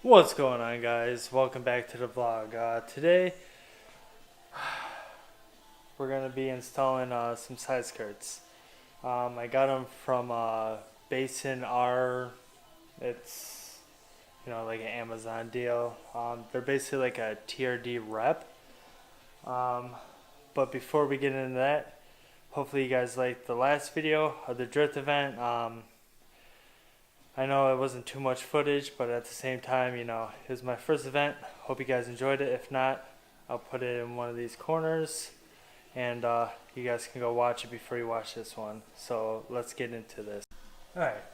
What's going on, guys? Welcome back to the vlog. Today we're going to be installing some side skirts. I got them from Bayson. It's like an Amazon deal. They're basically like a TRD rep. But before we get into that, hopefully you guys liked the last video of the drift event. I know it wasn't too much footage, but at the same time, it was my first event. Hope you guys enjoyed it. If not, I'll put it in one of these corners, and you guys can go watch it before you watch this one. So let's get into this. Alright,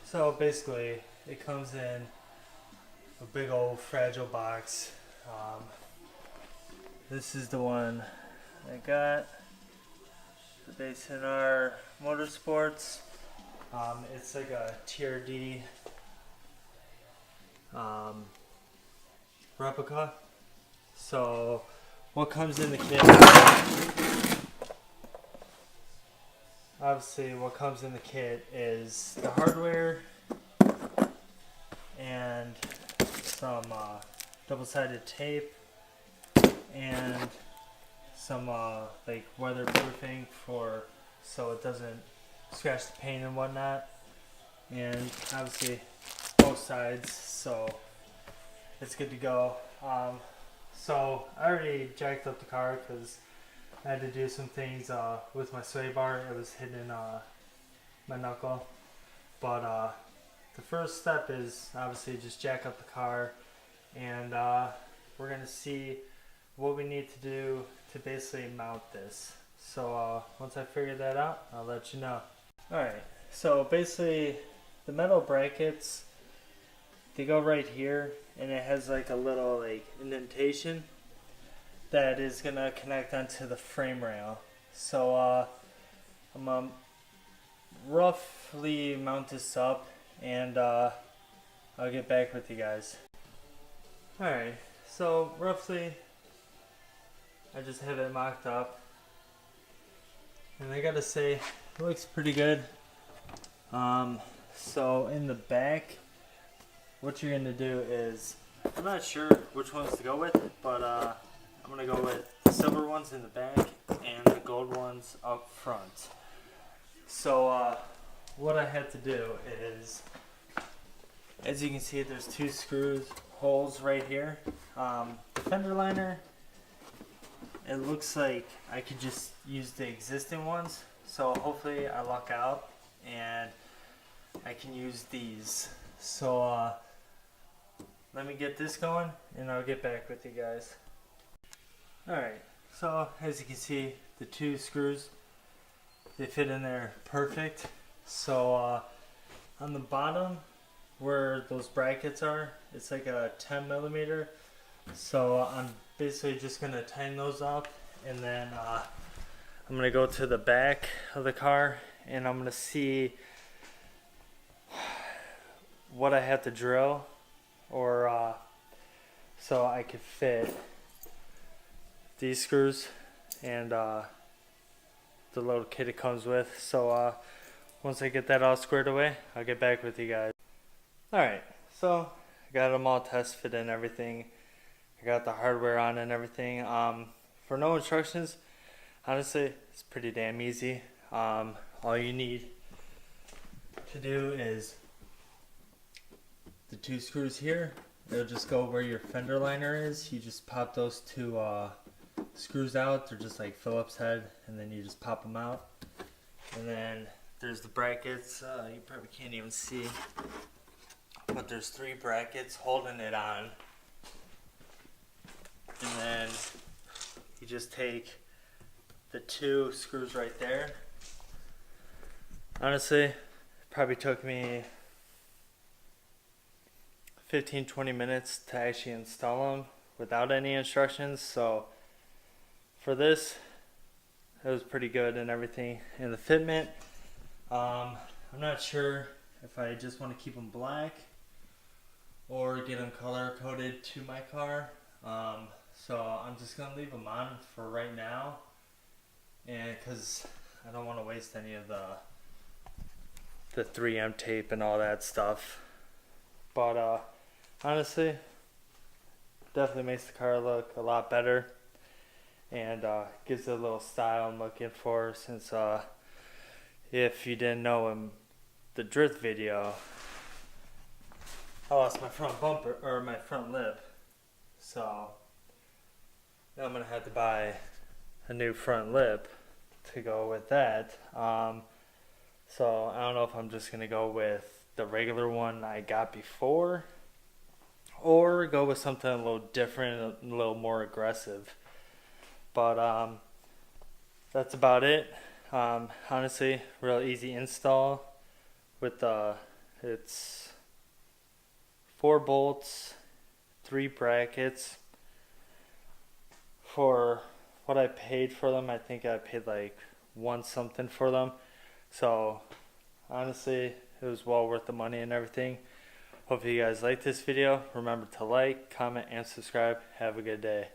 so basically, it comes in a big old fragile box. This is the one I got, the Bayson Motorsports. It's like a TRD replica. So what comes in the kit, obviously what comes in the kit is the hardware and some double-sided tape and some like weatherproofing so it doesn't scratch the paint and whatnot, and obviously both sides, so it's good to go. So I already jacked up the car because I had to do some things with my sway bar. It was hitting my knuckle, but the first step is obviously just jack up the car, and we're gonna see what we need to do to basically mount this. So once I figure that out, I'll let you know. Alright, so basically the metal brackets, they go right here, and it has like a little indentation that is gonna connect onto the frame rail. So I'm gonna roughly mount this up, and I'll get back with you guys. Alright, so roughly I just have it mocked up, and I gotta say, it looks pretty good. So in the back, what you're gonna do is, I'm not sure which ones to go with, but I'm gonna go with the silver ones in the back and the gold ones up front. So what I had to do is, as you can see, there's two holes right here. The fender liner, it looks like I could just use the existing ones, so hopefully I luck out and I can use these. So let me get this going and I'll get back with you guys. Alright, so as you can see, the two screws, they fit in there perfect. So on the bottom where those brackets are, it's like a 10 millimeter. So I'm basically just gonna tighten those up, and then I'm gonna go to the back of the car and I'm gonna see what I have to drill, or so I could fit these screws and the little kit it comes with. So once I get that all squared away, I'll get back with you guys. Alright, so I got them all test fit and everything. I got the hardware on and everything. For no instructions, honestly, it's pretty damn easy. All you need to do is the two screws here. They'll just go where your fender liner is. You just pop those two screws out. They're just like Phillips head, and then you just pop them out. And then there's the brackets. You probably can't even see, but there's three brackets holding it on. And then you just take the two screws right there. Honestly, it probably took me 15-20 minutes to actually install them without any instructions. So for this, it was pretty good and everything. And the fitment, I'm not sure if I just want to keep them black or get them color coded to my car. So I'm just gonna leave them on for right now, and because I don't want to waste any of the 3M tape and all that stuff. But honestly, definitely makes the car look a lot better, and gives it a little style I'm looking for. Since if you didn't know in the drift video, I lost my front bumper or my front lip, so now I'm gonna have to buy a new front lip to go with that. So I don't know if I'm just gonna go with the regular one I got before, or go with something a little different, a little more aggressive. But that's about it. Honestly, real easy install. With it's 4 bolts, 3 brackets. For what I paid for them, I think I paid like 1 something for them. So honestly, it was well worth the money and everything. Hope you guys liked this video. Remember to like, comment, and subscribe. Have a good day.